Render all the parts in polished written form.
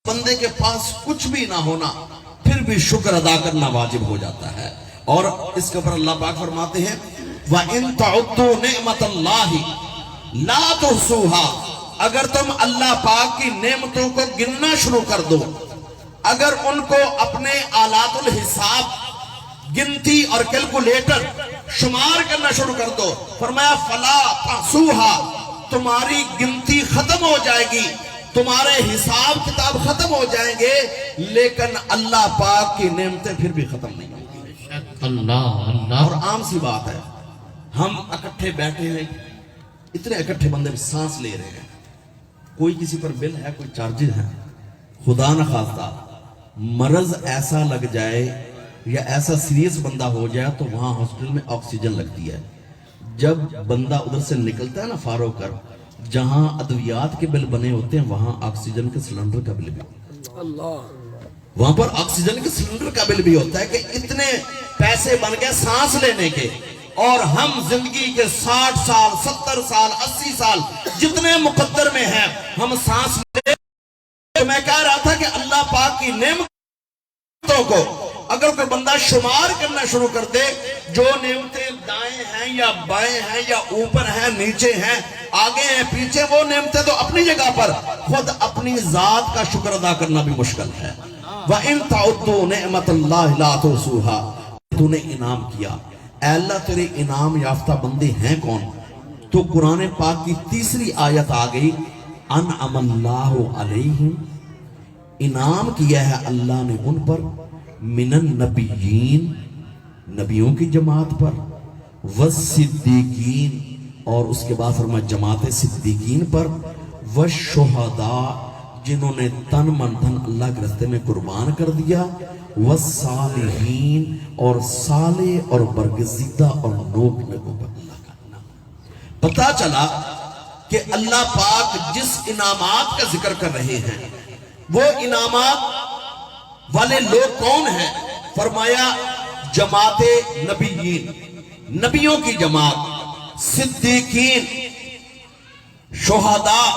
بندے کے پاس کچھ بھی نہ ہونا پھر بھی شکر ادا کرنا واجب ہو جاتا ہے. اور اس کے اوپر اللہ پاک فرماتے ہیں وَإِن تَعُدُّوا نِعْمَةَ اللَّهِ لَا تُحْصُوهَا. اگر تم اللہ پاک کی نعمتوں کو گننا شروع کر دو، اگر ان کو اپنے آلات الحساب گنتی اور کیلکولیٹر شمار کرنا شروع کر دو، فرمایا فَلَا تَحْصُوهَا، تمہاری گنتی ختم ہو جائے گی، تمہارے حساب کتاب ختم ہو جائیں گے، لیکن اللہ پاک کی نعمتیں پھر بھی ختم نہیں ہوں گی. اللہ اور عام سی بات ہے، ہم اکٹھے بیٹھے ہیں، اتنے اکٹھے بندے سانس لے رہے ہیں، کوئی کسی پر بل ہے، کوئی چارجز ہے، خدا نہ خواستہ مرض ایسا لگ جائے یا ایسا سیریس بندہ ہو جائے تو وہاں ہاسپٹل میں آکسیجن لگتی ہے. جب بندہ ادھر سے نکلتا ہے نا فارغ کر، جہاں ادویات کے بل بنے ہوتے ہیں وہاں آکسیجن کے سلنڈر کا بل بھی ہوتا ہے. وہاں پر آکسیجن کے سلنڈر کا بل بھی ہوتا ہے کہ اتنے پیسے بن گئے سانس لینے کے، اور ہم زندگی کے 60 سال 70 سال 80 سال جتنے مقدر میں ہیں ہم سانس لے. میں کہہ رہا تھا کہ اللہ پاک کی نعمتوں کو اگر کوئی بندہ شمار کرنا شروع کر دے، جو نعمتیں دائیں ہیں یا بائیں ہیں یا اوپر ہیں نیچے ہیں آگے ہیں پیچھے، وہ نعمتیں تو اپنی جگہ پر، خود اپنی ذات کا شکر ادا کرنا بھی مشکل ہے. وَإِن تَعُدُّوا نِعْمَةَ اللَّهِ لَا تُحْصُوهَا. تو نے انعام کیا، اے اللہ تیرے انعام یافتہ بندے ہیں کون؟ تو قرآن پاک کی تیسری آیت آ گئی انعم اللہ علیہم، انعام کیا ہے اللہ نے ان پر، من النبیین، نبیوں کی جماعت پر، والصدیقین، اور اس کے بعد فرمایا جماعت صدیقین پر، والشہداء، جنہوں نے تن من دھن اللہ کے راستے میں قربان کر دیا، والصالحین، اور صالح اور برگزیدہ اور نیک لوگوں پر اللہ کا انعام. پتہ چلا کہ اللہ پاک جس انعامات کا ذکر کر رہے ہیں وہ انعامات والے لوگ کون ہیں؟ فرمایا جماعت نبیین، نبیوں کی جماعت، صدیقین، شہداء،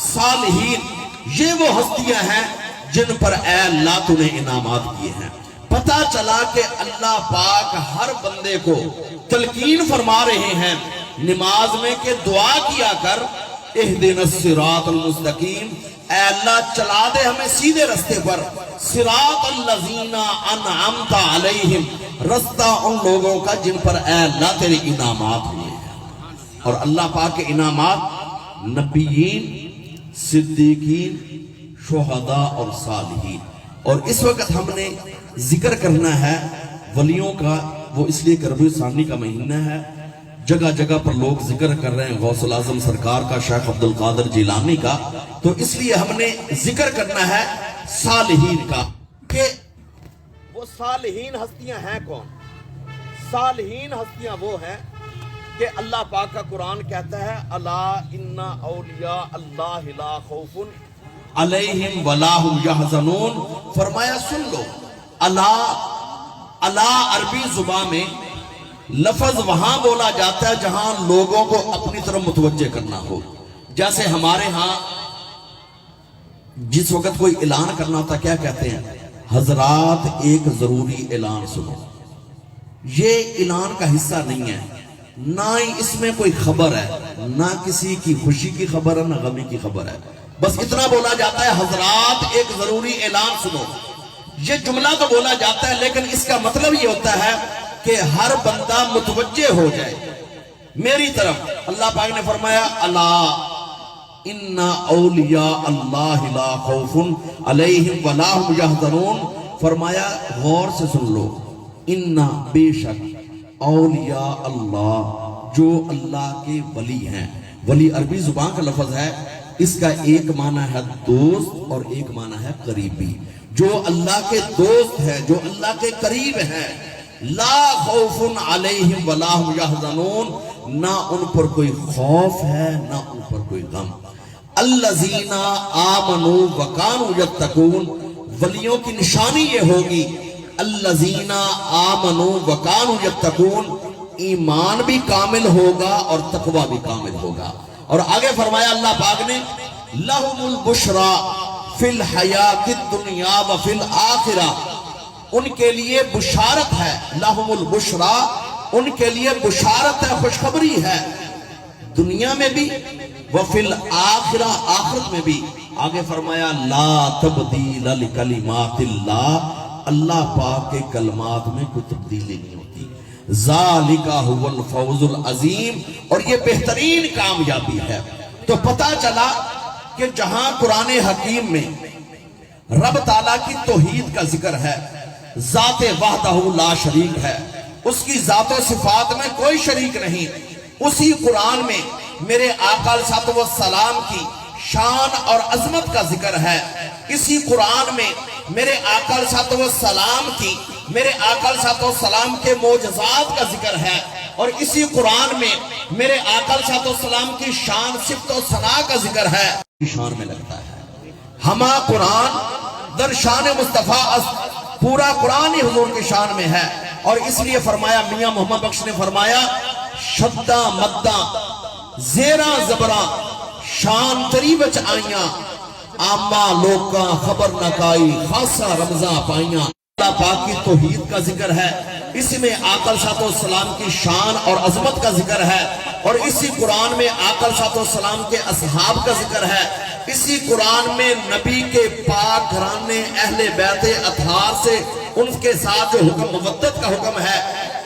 صالحین، یہ وہ ہستیاں ہیں جن پر اے اللہ تو نے انعامات کیے ہیں. پتہ چلا کہ اللہ پاک ہر بندے کو تلقین فرما رہے ہیں نماز میں کہ دعا کیا کر اہدنا الصراط المستقیم، اے اللہ چلا دے ہمیں سیدھے رستے پر، صراط الذین انعمت علیہم، رستہ ان لوگوں کا جن پر اے اللہ تیرے انعامات ہوئے ہیں. اور اللہ پاک کے انعامات نبیین، صدیقین، شہداء اور صالحین. اور اس وقت ہم نے ذکر کرنا ہے ولیوں کا، وہ اس لیے کہ ربیع ثانی کا مہینہ ہے، جگہ جگہ پر لوگ ذکر کر رہے ہیں غوث الاعظم سرکار کا، شیخ عبدالقادر جیلانی کا، تو اس لیے ہم نے ذکر کرنا ہے صالحین کا کہ وہ صالحین ہستیاں ہیں کون. صالحین ہستیاں وہ ہیں کہ اللہ پاک کا قرآن کہتا ہے الا ان اولیاء اللہ لا خوف علیہم ولا هم یحزنون. فرمایا سن لو، الا عربی زبان میں لفظ وہاں بولا جاتا ہے جہاں لوگوں کو اپنی طرف متوجہ کرنا ہو. جیسے ہمارے ہاں جس وقت کوئی اعلان کرنا ہوتا کیا کہتے ہیں؟ حضرات ایک ضروری اعلان سنو. یہ اعلان کا حصہ نہیں ہے، نہ ہی اس میں کوئی خبر ہے، نہ کسی کی خوشی کی خبر ہے نہ غمی کی خبر ہے. بس اتنا بولا جاتا ہے حضرات ایک ضروری اعلان سنو. یہ جملہ تو بولا جاتا ہے لیکن اس کا مطلب یہ ہوتا ہے کہ ہر بندہ متوجہ ہو جائے میری طرف. اللہ پاک نے فرمایا الا ان اولیاء اللہ لا خوف علیہم ولا هم یحزنون. فرمایا غور سے سن لو، ان بے شک اولیاء اللہ، جو اللہ کے ولی ہیں. ولی عربی زبان کا لفظ ہے، اس کا ایک معنی ہے دوست اور ایک معنی ہے قریبی. جو اللہ کے دوست ہیں، جو اللہ کے قریب ہیں، لا خوف علیہم ولا هم یحزنون، نہ ان پر کوئی خوف ہے نہ ان پر کوئی غم. الذین آمنوا وکانوا یتقون، ولیوں کی نشانی یہ ہوگی الذین آمنوا وکانوا یتقون، ایمان بھی کامل ہوگا اور تقوی بھی کامل ہوگا. اور آگے فرمایا اللہ پاک نے لہم البشرا فی الحیات الدنیا و فی الآخرہ، ان کے لیے بشارت ہے، لہم البشرا، ان کے لیے بشارت ہے، خوشخبری ہے، دنیا میں بھی وفی الآخرہ، آخرت میں بھی۔ آگے فرمایا لا تبدیل لکلمات اللہ، اللہ پاک کے کلمات میں کوئی تبدیلی نہیں ہوتی۔ ذالک هو الفوز العظیم، اور یہ بہترین کامیابی ہے۔ تو پتہ چلا کہ جہاں قرآن حکیم میں رب تعالیٰ کی توحید کا ذکر ہے، ذات وحدہ لا شریک ہے، اس کی ذات و صفات میں کوئی شریک نہیں، اسی قرآن میں میرے آقا علیہ السلام کی شان اور عظمت کا ذکر ہے، اسی قرآن میں میرے آقا علیہ السلام کی، میرے آقا علیہ السلام کے معجزات کا ذکر ہے، اور اسی قرآن میں میرے آقا علیہ السلام کی شان، صفت و ثنا کا ذکر ہے، شان میں لگتا ہے۔ ہما قرآن در شان مصطفیٰ، پورا قرآن ہی حضور کی شان میں ہے، اور اس لیے فرمایا، میاں محمد بخش نے فرمایا شدہ مدہ زیرہ زبرہ شان تری بچ آئیاں، آمہ لوکاں خبر نکائی خاصہ رمضاں پائیاں۔ اللہ پاک کی توحید کا ذکر ہے، اسی میں آقا علیہ السلام کی شان اور عظمت کا ذکر ہے، اور اسی قرآن میں آقا علیہ السلام کے اصحاب کا ذکر ہے، اسی قرآن میں نبی کے پاک گھرانے اہل بیت اطہار سے ان کے ساتھ جو حکم مودت کا حکم ہے،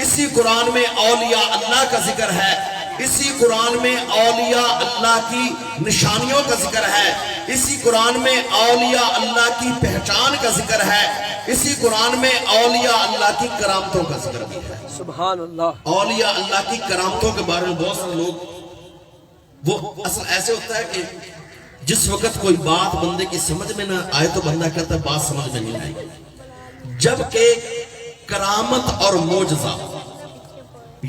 اسی قرآن میں اولیاء اللہ کا ذکر ہے، اسی قرآن میں اولیاء اللہ کی نشانیوں کا ذکر ہے، اسی قرآن میں اولیاء اللہ کی پہچان کا ذکر ہے، اسی قرآن میں اولیاء اللہ کی کرامتوں کا ذکر بھی ہے۔ سبحان اللہ۔ اولیاء اللہ کی کرامتوں کے بارے میں بہت سے لوگ، وہ اصل ایسے ہوتا ہے کہ جس وقت کوئی بات بندے کی سمجھ میں نہ آئے تو بندہ کہتا ہے بات سمجھ میں نہیں آئی، جبکہ کرامت اور معجزہ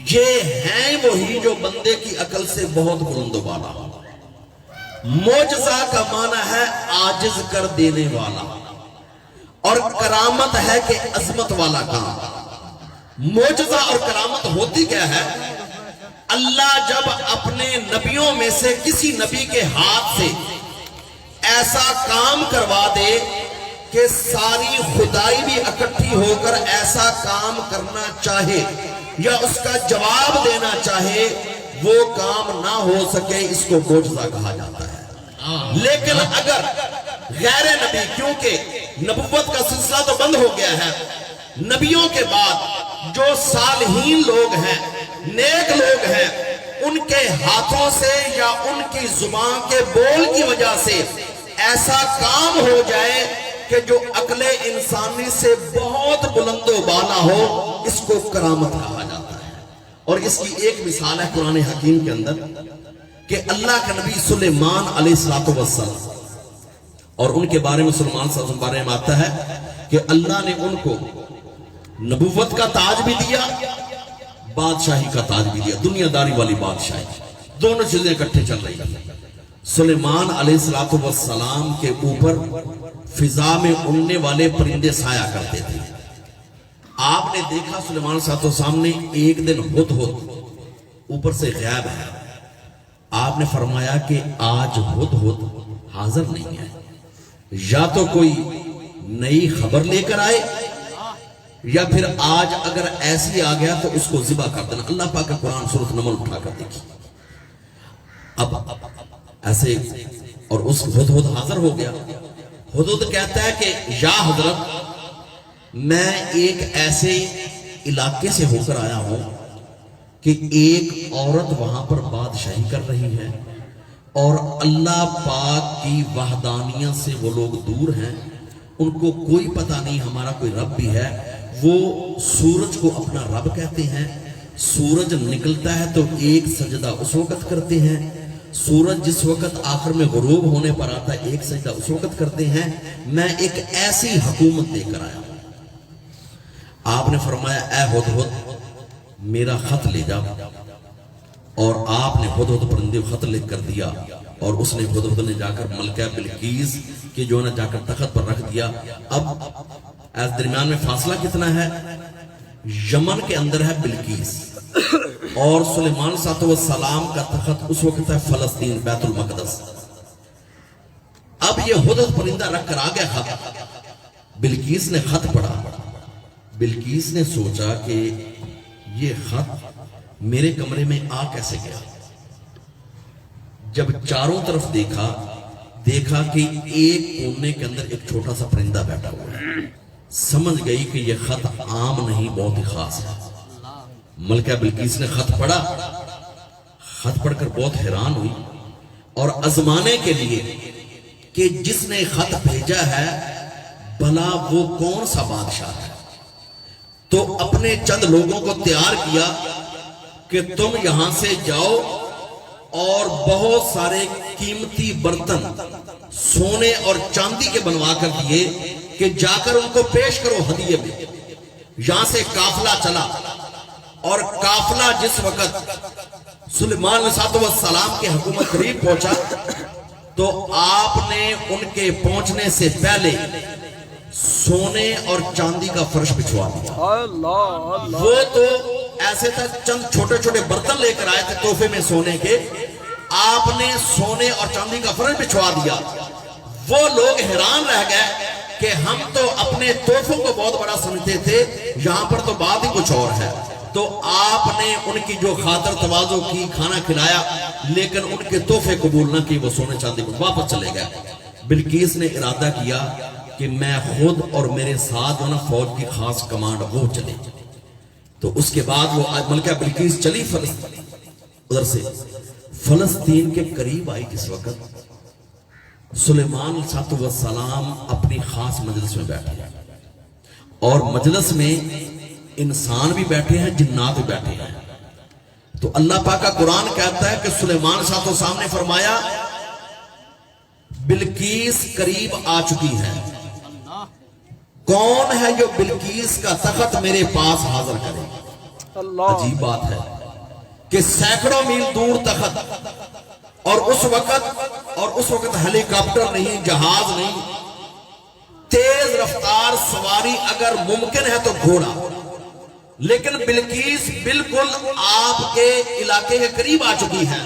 یہ ہیں وہی جو بندے کی عقل سے بہت بلند و بالا۔ معجزہ کا معنی ہے عاجز کر دینے والا، اور کرامت ہے کہ عظمت والا کام۔ معجزہ اور کرامت ہوتی کیا ہے؟ اللہ جب اپنے نبیوں میں سے کسی نبی کے ہاتھ سے ایسا کام کروا دے کہ ساری خدائی بھی اکٹھی ہو کر ایسا کام کرنا چاہے یا اس کا جواب دینا چاہے، وہ کام نہ ہو سکے، اس کو معجزہ کہا جاتا ہے۔ لیکن اگر غیر نبی، کیونکہ نبوت کا سلسلہ تو بند ہو گیا ہے، نبیوں کے بعد جو صالحین لوگ ہیں، نیک لوگ ہیں، ان کے ہاتھوں سے یا ان کی زبان کے بول کی وجہ سے ایسا کام ہو جائے کہ جو عقل انسانی سے بہت بلند و بالا ہو، اس کو کرامت کہا جاتا ہے۔ اور اس کی ایک مثال ہے قرآن حکیم کے اندر کہ اللہ کے نبی سلیمان علیہ السلام، اور ان کے بارے میں سلیمان صلی اللہ علیہ وسلم بارے میں آتا ہے کہ اللہ نے ان کو نبوت کا تاج بھی دیا، بادشاہی کا تاج بھی دیا، دنیا داری والی بادشاہی، دونوں چیزیں اکٹھے چل رہی ہیں۔ سلیمان علیہ السلام کے اوپر فضا میں اڑنے والے پرندے سایہ کرتے تھے۔ آپ نے دیکھا سلیمان علیہ السلام نے ایک دن ہدہد اوپر سے غائب ہے، آپ نے فرمایا کہ آج ہدہد حاضر نہیں ہے، یا تو کوئی نئی خبر لے کر آئے، یا پھر آج اگر ایسی آ گیا تو اس کو ذبح کر دینا۔ اللہ پاک کا قرآن سورۃ نمل اٹھا کر دیکھی، اب ایسے، اور اس ہدہد حاضر ہو گیا۔ ہدہد کہتا ہے کہ یا حضرت، میں ایک ایسے علاقے سے ہو کر آیا ہوں کہ ایک عورت وہاں پر بادشاہی کر رہی ہے، اور اللہ پاک کی وحدانیت سے وہ لوگ دور ہیں، ان کو کوئی پتہ نہیں ہمارا کوئی رب بھی ہے۔ وہ سورج کو اپنا رب کہتے ہیں، سورج نکلتا ہے تو ایک سجدہ اس وقت کرتے ہیں، سورج جس وقت آخر میں غروب ہونے پر آتا ہے ایک سجدہ اس وقت کرتے ہیں۔ میں ایک ایسی حکومت دے کر آیا ہوں۔ آپ نے فرمایا اے ہدہد میرا خط لے جا، اور آپ نے ہدہد پرندے خط لکھ کر دیا، اور اس نے ہدہد نے جا کر ملکہ بلقیس کی جو نہ جا کر تخت پر رکھ دیا۔ اب اس درمیان میں فاصلہ کتنا ہے؟ یمن کے اندر ہے بلقیس، اور سلیمان صلی اللہ علیہ وسلم کا تخت اس وقت ہے فلسطین، بیت المقدس۔ اب یہ ہدہد پرندہ رکھ کر آ گیا خط. بلقیس نے خط پڑھا. بلقیس نے سوچا کہ یہ خط میرے کمرے میں آ کیسے گیا. جب چاروں طرف دیکھا کہ ایک کونے کے اندر ایک چھوٹا سا پرندہ بیٹھا ہوا ہے. سمجھ گئی کہ یہ خط عام نہیں، بہت ہی خاص ہے. ملکہ بلقیس نے خط پڑھا. خط پڑھ کر بہت حیران ہوئی اور آزمانے کے لیے کہ جس نے خط بھیجا ہے بھلا وہ کون سا بادشاہ ہے، تو اپنے چند لوگوں کو تیار کیا کہ تم یہاں سے جاؤ اور بہت سارے قیمتی برتن سونے اور چاندی کے بنوا کر دیے کہ جا کر ان کو پیش کرو ہدیے میں. یہاں سے قافلہ چلا اور قافلہ جس وقت سلیمان علیہ السلام کے حکومت قریب پہنچا تو آپ نے ان کے پہنچنے سے پہلے سونے اور چاندی کا فرش بچھوا دیا. وہ تو ایسے تھا چند چھوٹے چھوٹے برتن لے کر آئے تھے تحفے میں سونے کے، آپ نے سونے اور چاندی کا فرش بچھوا دیا. وہ لوگ حیران رہ گئے کہ ہم تو اپنے تحفوں کو بہت بڑا سمجھتے تھے، یہاں پر تو بات ہی کچھ اور ہے. تو آپ نے ان کی جو خاطر تواضع کی، کھانا کھلایا، لیکن ان کے تحفے قبول نہ کی. وہ سونے چاندی کو واپس چلے گئے. بلقیس نے ارادہ کیا کہ میں خود اور میرے ساتھ فوج کی خاص کمانڈ وہ چلے. تو اس کے بعد وہ ملکہ بلقیس چلی ادھر سے فلسطین کے قریب آئی. جس وقت سلیمان علیہ السلام اپنی خاص مجلس میں بیٹھے اور مجلس میں انسان بھی بیٹھے ہیں، جنات بھی بیٹھے ہیں. تو اللہ پاک کا قرآن کہتا ہے کہ سلیمان علیہ السلام نے فرمایا بلقیس قریب آ چکی ہے، کون ہے جو بلقیس کا تخت میرے پاس حاضر کرے. عجیب بات ہے کہ سینکڑوں میل دور تخت، اور اس وقت ہیلی کاپٹر نہیں، جہاز نہیں، تیز رفتار سواری اگر ممکن ہے تو گھوڑا. لیکن بلقیس بالکل آپ کے علاقے کے قریب آ چکی ہے.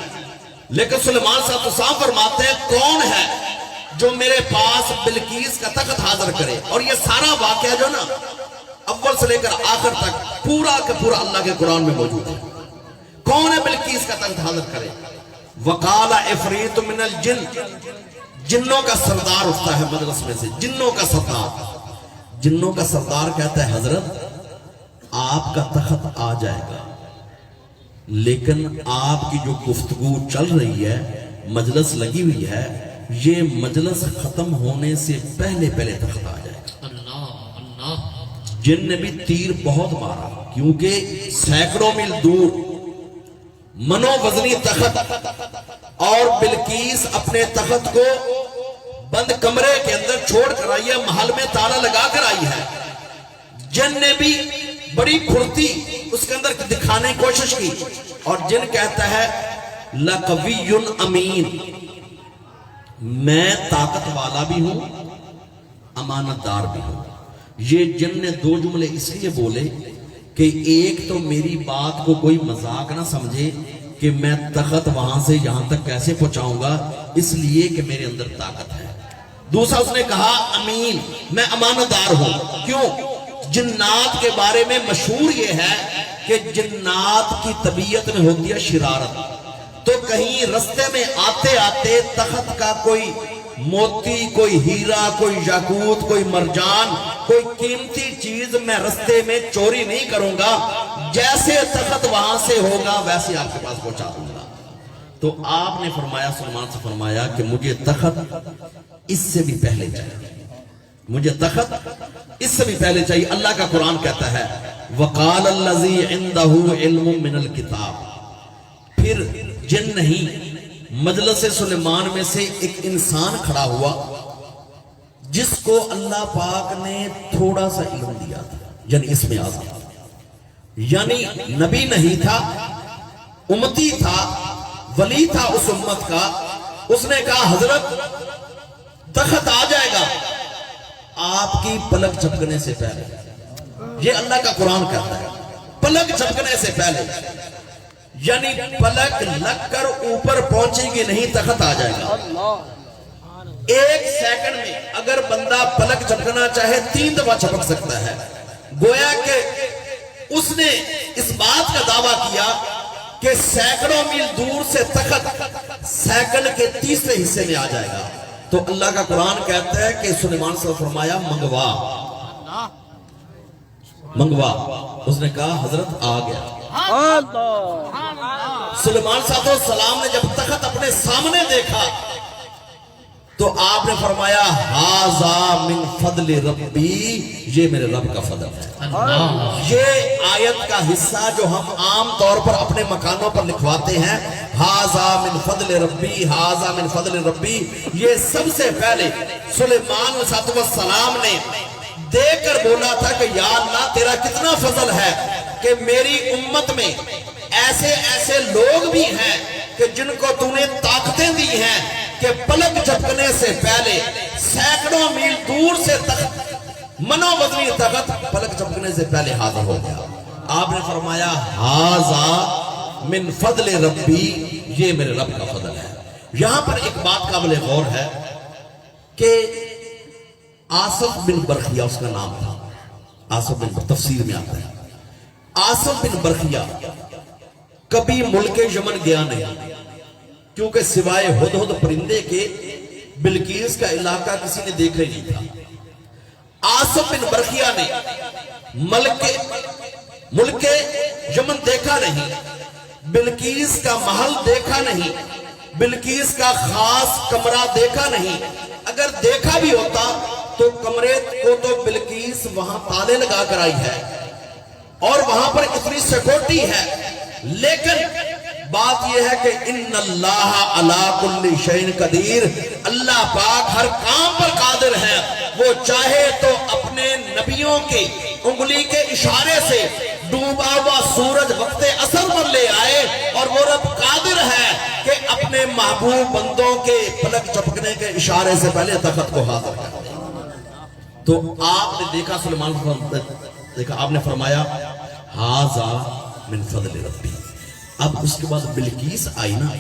لیکن سلیمان صاحب صاحب فرماتے ہیں کون ہے جو میرے پاس بلقیس کا تخت حاضر کرے. اور یہ سارا واقعہ جو نا اول سے لے کر آخر تک پورا کا پورا اللہ کے قرآن میں موجود ہے. کون ہے بلقیس کا تخت حاضر کرے؟ وقال عفریت من الجن، جنوں کا سردار اٹھتا ہے مجلس میں سے. جنوں کا سردار کہتا ہے حضرت آپ کا تخت آ جائے گا، لیکن آپ کی جو گفتگو چل رہی ہے، مجلس لگی ہوئی ہے، یہ مجلس ختم ہونے سے پہلے تخت آ جائے گا. جن نے بھی تیر بہت مارا، کیونکہ سینکڑوں میل دور منو وزنی تخت، اور بلقیس اپنے تخت کو بند کمرے کے اندر چھوڑ کر آئی ہے، محل میں تالا لگا کر آئی ہے. جن نے بھی بڑی پھرتی اس کے اندر دکھانے کی کوشش کی، اور جن کہتا ہے لقوی امین، میں طاقت والا بھی ہوں، امانت دار بھی ہوں. یہ جن نے دو جملے اس لیے بولے کہ ایک تو میری بات کو کوئی مذاق نہ سمجھے کہ میں تخت وہاں سے یہاں تک کیسے پہنچاؤں گا، اس لیے کہ میرے اندر طاقت ہے. دوسرا اس نے کہا امین، میں امانت دار ہوں. کیوں؟ جنات کے بارے میں مشہور یہ ہے کہ جنات کی طبیعت میں ہوتی ہے شرارت. تو کہیں رستے میں آتے آتے تخت کا کوئی موتی، کوئی ہیرا، کوئی یاقوت، کوئی مرجان، کوئی قیمتی چیز میں رستے میں چوری نہیں کروں گا. جیسے تخت وہاں سے ہوگا ویسے آپ کے پاس پہنچا دوں گا. تو آپ نے فرمایا، سلیمان سے فرمایا کہ مجھے تخت اس سے بھی پہلے چاہیے، مجھے تخت اس سے بھی پہلے چاہیے. اللہ کا قرآن کہتا ہے وَقَالَ الَّذِي عِنْدَهُ عِلْمٌ مِّنَ الْكِتَابِ. پھر جن نہیں، مجلس سلیمان میں سے ایک انسان کھڑا ہوا جس کو اللہ پاک نے تھوڑا سا علم دیا تھا، یعنی اس میں آزاد، یعنی نبی نہیں تھا، امتی تھا، ولی تھا اس امت کا. اس نے کہا حضرت تخت آ جائے گا آپ کی پلک جھپکنے سے پہلے. یہ اللہ کا قرآن کہتا ہے پلک جھپکنے سے پہلے، یعنی پلک لگ کر اوپر پہنچے گی نہیں، تخت آ جائے گا. ایک سیکنڈ میں اگر بندہ پلک جھپکنا چاہے 3 دفعہ جھپک سکتا ہے. گویا کہ اس نے اس بات کا دعویٰ کیا کہ سینکڑوں میل دور سے تخت سیکنڈ کے 30 حصے میں آ جائے گا. تو اللہ کا قرآن کہتا ہے کہ سلیمان صلی اللہ علیہ وسلم فرمایا منگوا. اس نے کہا حضرت آ گیا. سلیمان صلی اللہ علیہ وسلم نے جب تخت اپنے سامنے دیکھا تو آپ نے فرمایا ہاذا من فضل ربی، یہ میرے رب کا فضل ہے. یہ آیت کا حصہ جو ہم عام طور پر اپنے مکانوں پر لکھواتے ہیں ہاذا من فضل ربی، ہاذا من فضل ربی، یہ سب سے پہلے سلیمان علیہ السلام نے دیکھ کر بولا تھا کہ یا اللہ تیرا کتنا فضل ہے کہ میری امت میں ایسے ایسے لوگ بھی ہیں کہ جن کو تو نے طاقتیں دی ہیں کہ پلک جھپکنے سے پہلے سینکڑوں میل دور سے تخت منو وزنی تخت پلک جھپکنے سے پہلے حاضر ہو گیا. آپ نے فرمایا ہاذا من فضل ربی، یہ میرے رب کا فضل ہے. یہاں پر ایک بات قابل غور ہے کہ آصف بن برخیہ اس کا نام تھا. آصف بن، تفسیر میں آتا ہے آصف بن برخیہ کبھی ملک یمن گیا نہیں، کیونکہ سوائے ہدہد پرندے کے بلقیس کا علاقہ کسی نے دیکھا ہی نہیں تھا. آصف بن برخیہ نے ملک یمن دیکھا نہیں، بلقیس کا محل دیکھا نہیں، بلقیس کا خاص کمرہ دیکھا نہیں. اگر دیکھا بھی ہوتا تو کمرے کو تو بلقیس وہاں تالے لگا کر آئی ہے اور وہاں پر اتنی سیکورٹی ہے. لیکن بات یہ ہے کہ ان اللہ علی کل شیء قدیر، اللہ پاک ہر کام پر قادر ہے. وہ چاہے تو اپنے نبیوں کے انگلی کے اشارے سے ڈوبا ہوا سورج وقت عصر پر لے آئے، اور وہ رب قادر ہے کہ اپنے محبوب بندوں کے پلک جھپکنے کے اشارے سے پہلے تخت کو حاضر کر دے. تو آپ نے دیکھا سلیمان دیکھا، آپ نے فرمایا ہاذا من فضل ربی. اب اس کے بعد بلقیس آئی نا،